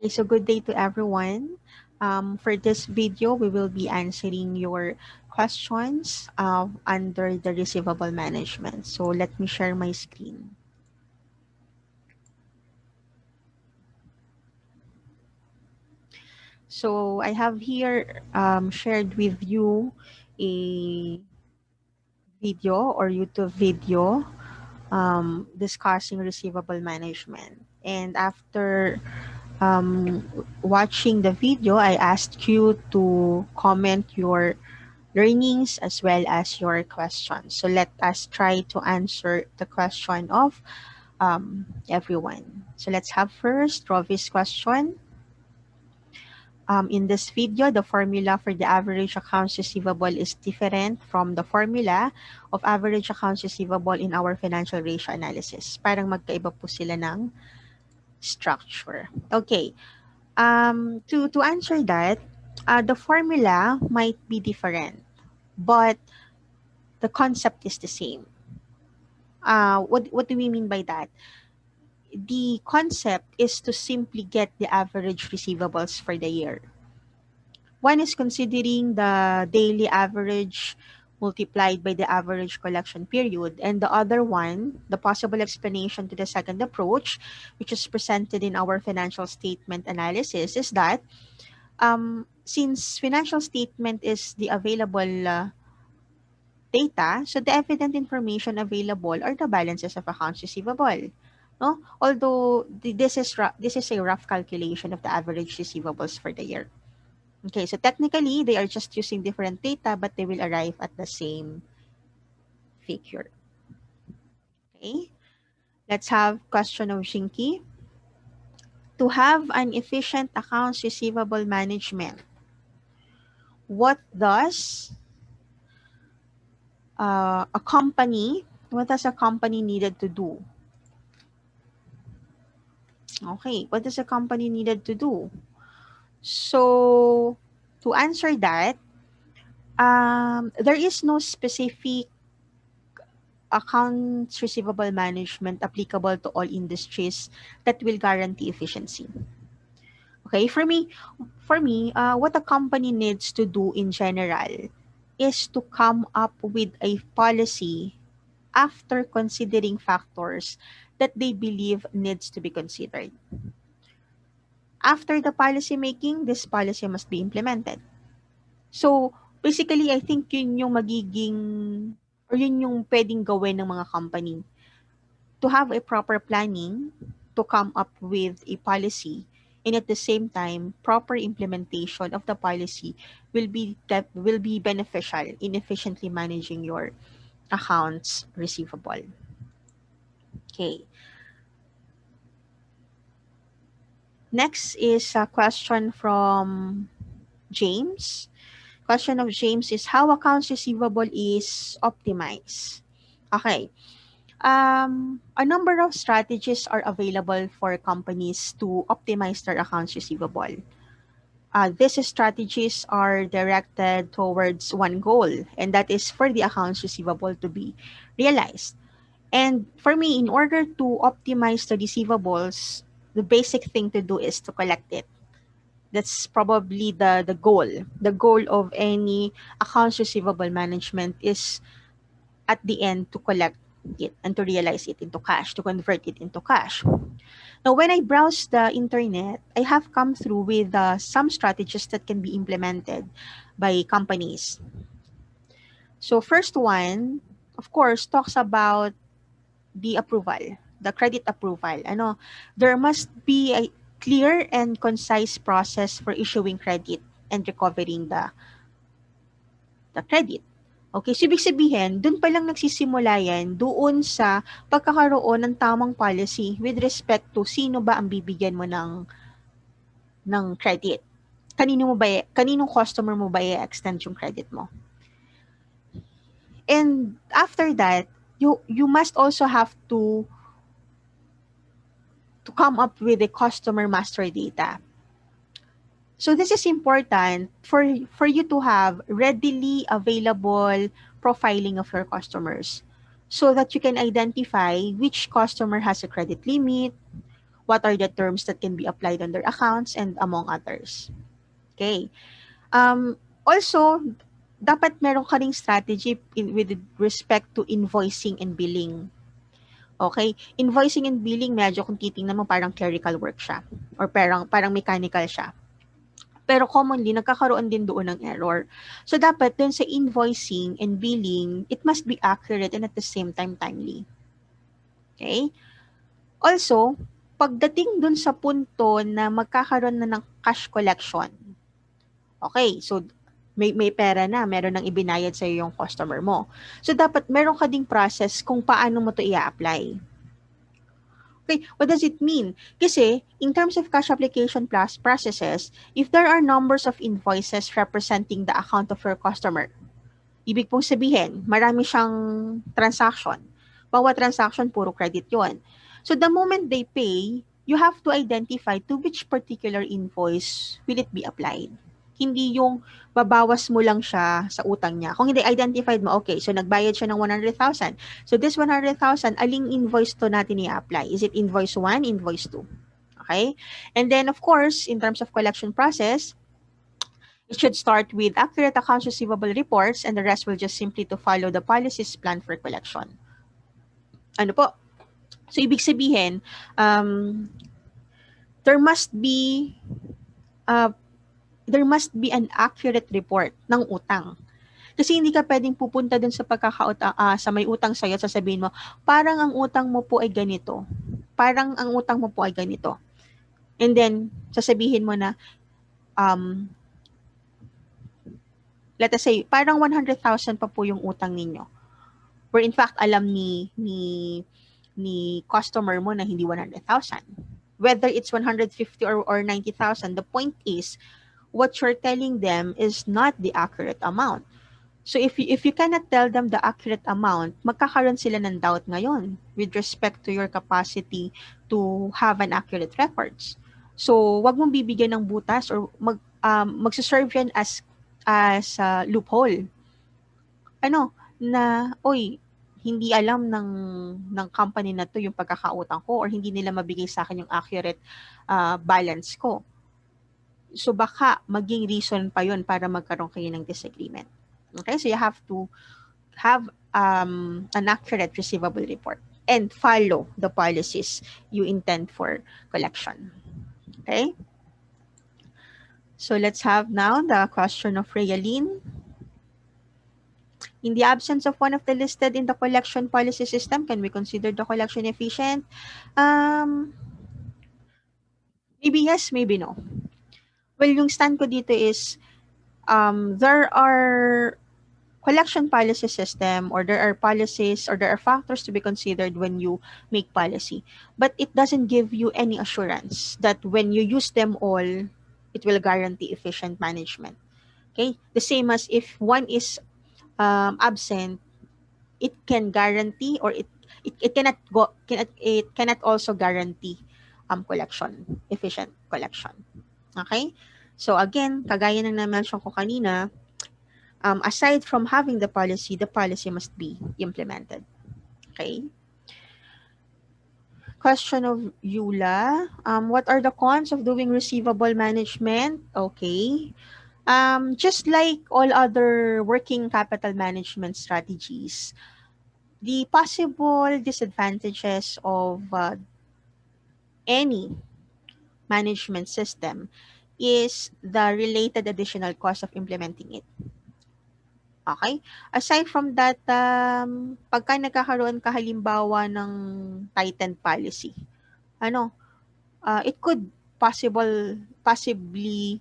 Okay, so good day to everyone. For this video, we will be answering your questions under the receivable management. So let me share my screen. So I have here shared with you a video or YouTube video discussing receivable management. And after watching the video, I asked you to comment your learnings as well as your questions. So let us try to answer the question of everyone. So let's have first Rovi's question. In this video, the formula for the average accounts receivable is different from the formula of average accounts receivable in our financial ratio analysis. Parang magkaiba po sila ng structure. Okay. To answer that, the formula might be different, but the concept is the same. What do we mean by that? The concept is to simply get the average receivables for the year. One is considering the daily average multiplied by the average collection period, and the other one, the possible explanation to the second approach, which is presented in our financial statement analysis, is that since financial statement is the available data, so the evident information available are the balances of accounts receivable. No? Although this is a rough calculation of the average receivables for the year. Okay, so technically they are just using different data, but they will arrive at the same figure. Okay, let's have question of Shinky. To have an efficient accounts receivable management, what does what does a company needed to do? Okay, what does a company needed to do? So, to answer that, there is no specific accounts receivable management applicable to all industries that will guarantee efficiency. Okay, for me, what a company needs to do in general is to come up with a policy after considering factors that they believe needs to be considered. After the policy making, this policy must be implemented. So, basically, I think yun yung magiging or yun yung pwedeng gawin ng mga company to have a proper planning to come up with a policy, and at the same time proper implementation of the policy will be beneficial in efficiently managing your accounts receivable. Okay. Next is a question from James. Question of James is how accounts receivable is optimized. Okay. A number of strategies are available for companies to optimize their accounts receivable. These strategies are directed towards one goal, and that is for the accounts receivable to be realized. And for me, in order to optimize the receivables, the basic thing to do is to collect it. That's probably the goal. The goal of any accounts receivable management is at the end to collect it and to realize it into cash, to convert it into cash. Now, when I browse the internet, I have come through with some strategies that can be implemented by companies. So, first one, of course, talks about the approval, the credit approval. There must be a clear and concise process for issuing credit and recovering the credit. Okay, so ibig sabihin, dun pa lang nagsisimula yan doon sa pagkakaroon ng tamang policy with respect to sino ba ang bibigyan mo ng credit. Kaninong customer mo ba i-extend yung credit mo? And after that, you must also have to come up with a customer master data. So this is important for you to have readily available profiling of your customers so that you can identify which customer has a credit limit, what are the terms that can be applied on their accounts, and among others. Okay. Also, dapat meron ka ring strategy with respect to invoicing and billing. Okay? Invoicing and billing, medyo kung titingnan mo, parang clerical work siya. Or parang mechanical siya. Pero commonly, nagkakaroon din doon ng error. So, dapat dun sa invoicing and billing, it must be accurate and at the same time timely. Okay? Also, pagdating dun sa punto na magkakaroon na ng cash collection, okay, so may pera na, meron nang ibinayad sa iyo yung customer mo. So, dapat meron ka ding process kung paano mo to i-apply. Okay, what does it mean? Kasi, in terms of cash application plus processes, if there are numbers of invoices representing the account of your customer, ibig pong sabihin, marami siyang transaction. Bawat transaction, puro credit yon. So, the moment they pay, you have to identify to which particular invoice will it be applied. Hindi yung babawas mo lang siya sa utang niya. Kung hindi identified mo, okay, so nagbayad siya ng 100,000. So this 100,000, aling invoice to natin i-apply? Is it invoice 1, invoice 2? Okay? And then, of course, in terms of collection process, it should start with accurate accounts receivable reports, and the rest will just simply to follow the policies plan for collection. Ano po? So, ibig sabihin, there must be an accurate report ng utang. Kasi hindi ka pwedeng pupunta dun sa sa may utang sa'yo at sasabihin mo, parang ang utang mo po ay ganito. Parang ang utang mo po ay ganito. And then, sasabihin mo na, let us say, parang 100,000 pa po yung utang ninyo. Where in fact, alam ni customer mo na hindi 100,000. Whether it's 150 or 90,000, the point is, what you're telling them is not the accurate amount. So if you cannot tell them the accurate amount, magkakaroon sila ng doubt ngayon with respect to your capacity to have an accurate records. So wag mong bibigyan ng butas or magse-serve yan as loophole. Hindi alam ng company na to yung pagkakautang ko or hindi nila mabigay sa akin yung accurate balance ko. So baka maging reason pa yun para magkaroon kayo ng disagreement. Okay, so you have to have an accurate receivable report and follow the policies you intend for collection. Okay, so let's have now the question of Rayaline. In the absence of one of the listed in the collection policy system, can we consider the collection efficient? Maybe yes, maybe no. Well, yung stand ko dito is there are collection policy system, or there are policies, or there are factors to be considered when you make policy. But it doesn't give you any assurance that when you use them all, it will guarantee efficient management. Okay? The same as if one is absent, it can guarantee, or it cannot also guarantee efficient collection. Okay? So again, kagaya ng na-mention ko kanina, aside from having the policy must be implemented. Okay. Question of Yula. What are the cons of doing receivable management? Okay. Just like all other working capital management strategies, the possible disadvantages of any management system is the related additional cost of implementing it. Okay? Aside from that, pagka nagkakaroon ka halimbawa ng tightened policy, it could possibly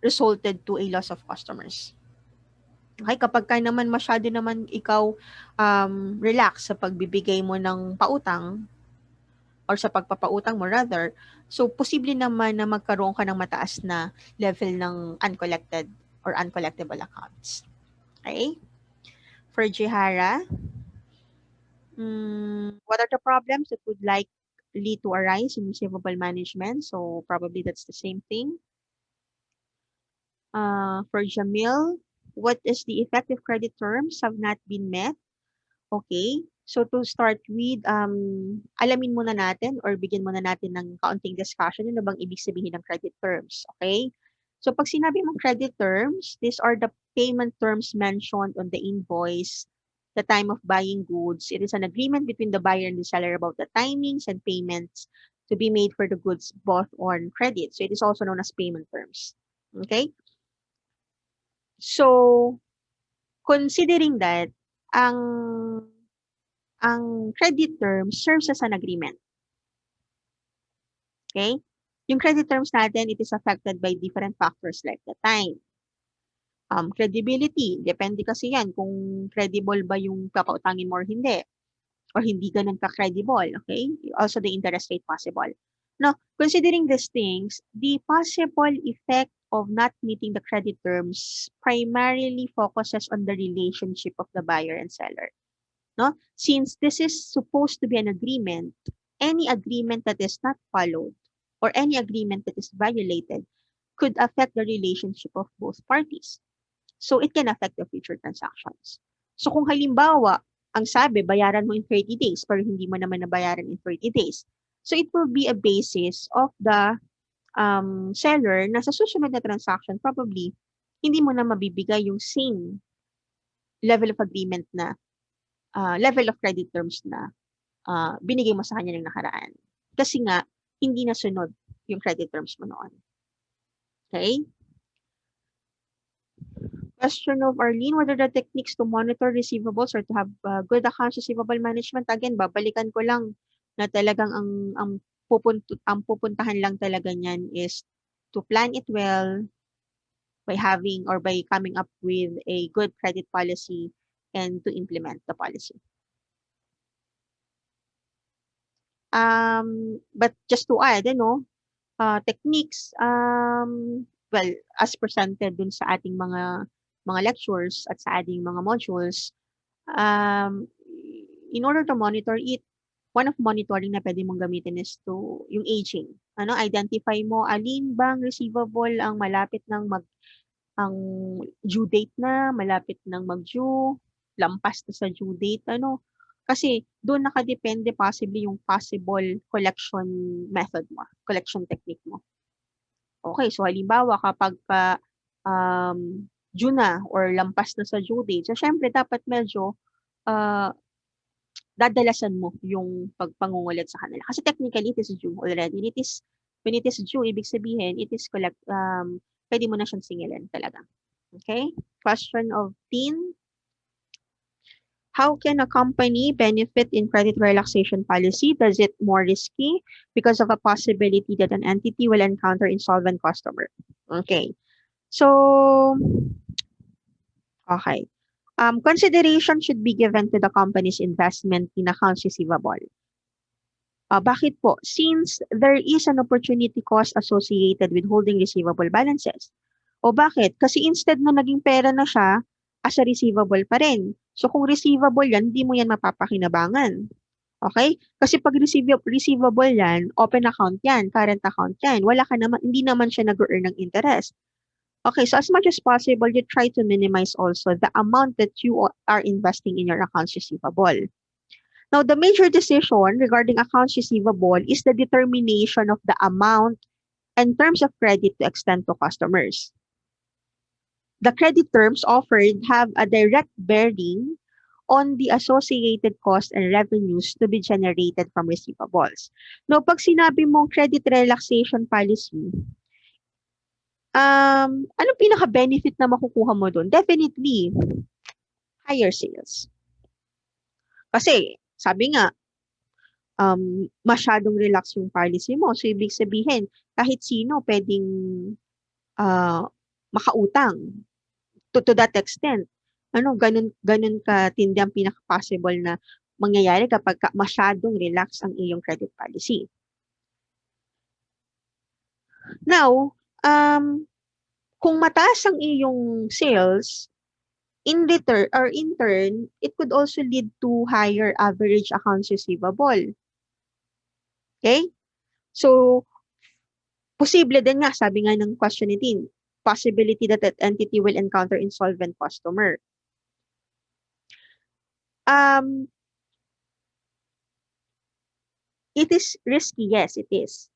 resulted to a loss of customers. Okay? Kapag ka naman masyado naman ikaw relax sa pagbibigay mo ng pautang, or sa pagpapautang mo rather, so posible naman na magkaroon ka ng mataas na level ng uncollected or uncollectible accounts. Okay? For Jihara, what are the problems that would likely to arise in receivable management? So probably that's the same thing. For Jamil, what is the effective credit terms have not been met? Okay. So to start with, alamin muna natin or bigyan muna natin ng kaunting discussion ano bang ibig sabihin ng credit terms, okay? So pag sinabi mong credit terms, these are the payment terms mentioned on the invoice, the time of buying goods. It is an agreement between the buyer and the seller about the timings and payments to be made for the goods bought on credit. So it is also known as payment terms. Okay? So considering that, ang credit term serves as an agreement. Okay? Yung credit terms natin, it is affected by different factors like the time. Credibility, depende kasi yan kung credible ba yung papautangin mo or hindi. Or hindi ganun ka-credible, okay? Also the interest rate possible. Now, considering these things, the possible effect of not meeting the credit terms primarily focuses on the relationship of the buyer and seller. No? Since this is supposed to be an agreement, any agreement that is not followed or any agreement that is violated could affect the relationship of both parties. So it can affect the future transactions. So kung halimbawa, ang sabi, bayaran mo in 30 days pero hindi mo naman nabayaran in 30 days. So it will be a basis of the seller na sa susunod na transaction, probably, hindi mo na mabibigay yung same level of agreement na level of credit terms na binigay mo sa kanya ng nakaraan. Kasi nga, hindi nasunod yung credit terms mo noon. Okay? Question of Arlene, what are the techniques to monitor receivables or to have good accounts receivable management? Again, babalikan ko lang na talagang ang pupuntahan lang talaga niyan is to plan it well by having or by coming up with a good credit policy and to implement the policy. But just to add, techniques, well, as presented dun sa ating mga lectures at sa ating mga modules, in order to monitor it, one of monitoring na pwede mong gamitin is yung aging. Identify mo alin bang receivable ang malapit ng ang due date na, malapit ng mag-due, lampas na sa due date, kasi doon nakadepende possibly yung possible collection method mo, collection technique mo. Okay, so halimbawa kapag due na or lampas na sa due date, so syempre dapat medyo dadalasan mo yung pagpangungulit sa kanila. Kasi technically, it is due already. When it is due, ibig sabihin, it is pwede mo na siyang singilin talaga. Okay? Question of Tin. How can a company benefit in credit relaxation policy? Does it more risky because of a possibility that an entity will encounter insolvent customer? Okay. So, okay. Consideration should be given to the company's investment in accounts receivable. Bakit po? Since there is an opportunity cost associated with holding receivable balances. O bakit? Kasi instead na naging pera na siya, as a receivable pa rin. So kung receivable yan, hindi mo yan mapapakinabangan. Okay? Kasi pag receivable yan, open account yan, current account yan. Wala ka naman, hindi naman siya nag-earn ng interest. Okay, so as much as possible, you try to minimize also the amount that you are investing in your accounts receivable. Now, the major decision regarding accounts receivable is the determination of the amount and terms of credit to extend to customers. The credit terms offered have a direct bearing on the associated costs and revenues to be generated from receivables. Now, pag sinabi mong credit relaxation policy, anong pinaka-benefit na makukuha mo doon? Definitely, higher sales. Kasi, sabi nga, masyadong relax yung policy mo. So, ibig sabihin, kahit sino pwedeng makautang to that extent. Ganun katindi ang pinaka-possible na mangyayari kapag masyadong relax ang iyong credit policy. Now, kung mataas ang iyong sales, in turn, it could also lead to higher average accounts receivable. Okay? So, posible din nga, sabi nga ng question 18, possibility that that entity will encounter insolvent customer. It is risky, yes, it is.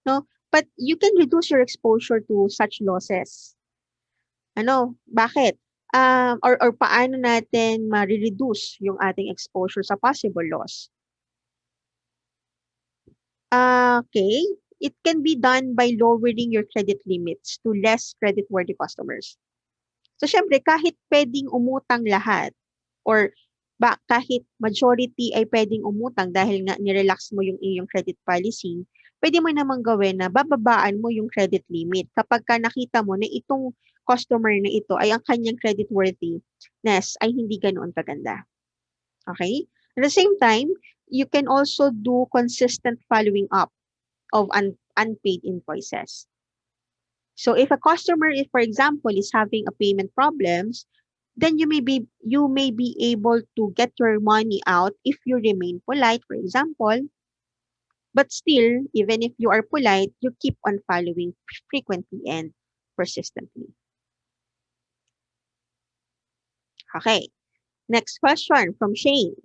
No, but you can reduce your exposure to such losses. Ano, bakit? Or paano natin ma-reduce yung ating exposure sa possible loss? Okay, it can be done by lowering your credit limits to less creditworthy customers. So, syempre, kahit pwedeng umutang lahat or kahit majority ay pwedeng umutang dahil nga nirelax mo yung iyong credit policy, pwede mo namang gawin na bababaan mo yung credit limit kapag ka nakita mo na itong customer na ito ay ang kanyang credit worthiness ay hindi ganoon kaganda. Okay? At the same time, you can also do consistent following up of unpaid invoices. So if a customer, if for example, is having a payment problems, then you may be able to get your money out if you remain polite, for example. But still, even if you are polite, you keep on following frequently and persistently. Okay. Next question from Shane.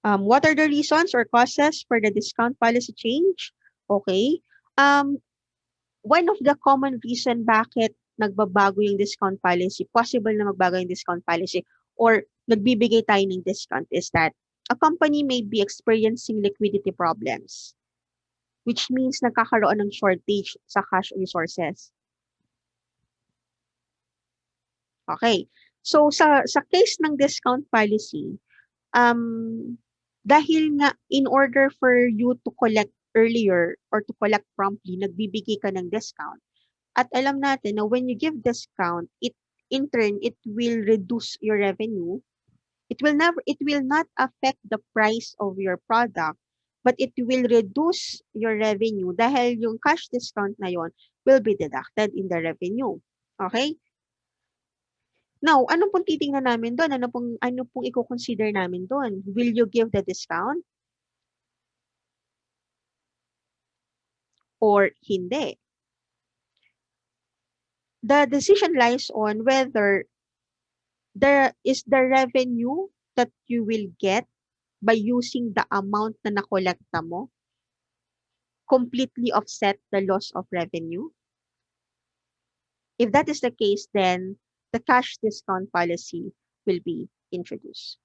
What are the reasons or causes for the discount policy change? Okay. Um, One of the common reason bakit nagbabago yung discount policy, possible na magbago yung discount policy, or nagbibigay tayo ng discount is that a company may be experiencing liquidity problems, which means nagkakaroon ng shortage sa cash resources. Okay. So sa case ng discount policy, dahil nga in order for you to collect earlier or to collect promptly, nagbibigay ka ng discount. At alam natin na when you give discount, in turn it will reduce your revenue. It will not affect the price of your product, but it will reduce your revenue dahil yung cash discount na yon will be deducted in the revenue. Okay? Now, ano pong titingnan namin doon? Ano pong i-consider namin doon? Will you give the discount or hindi? The decision lies on whether there is the revenue that you will get by using the amount na nakolekta mo completely offset the loss of revenue. If that is the case, then the cash discount policy will be introduced.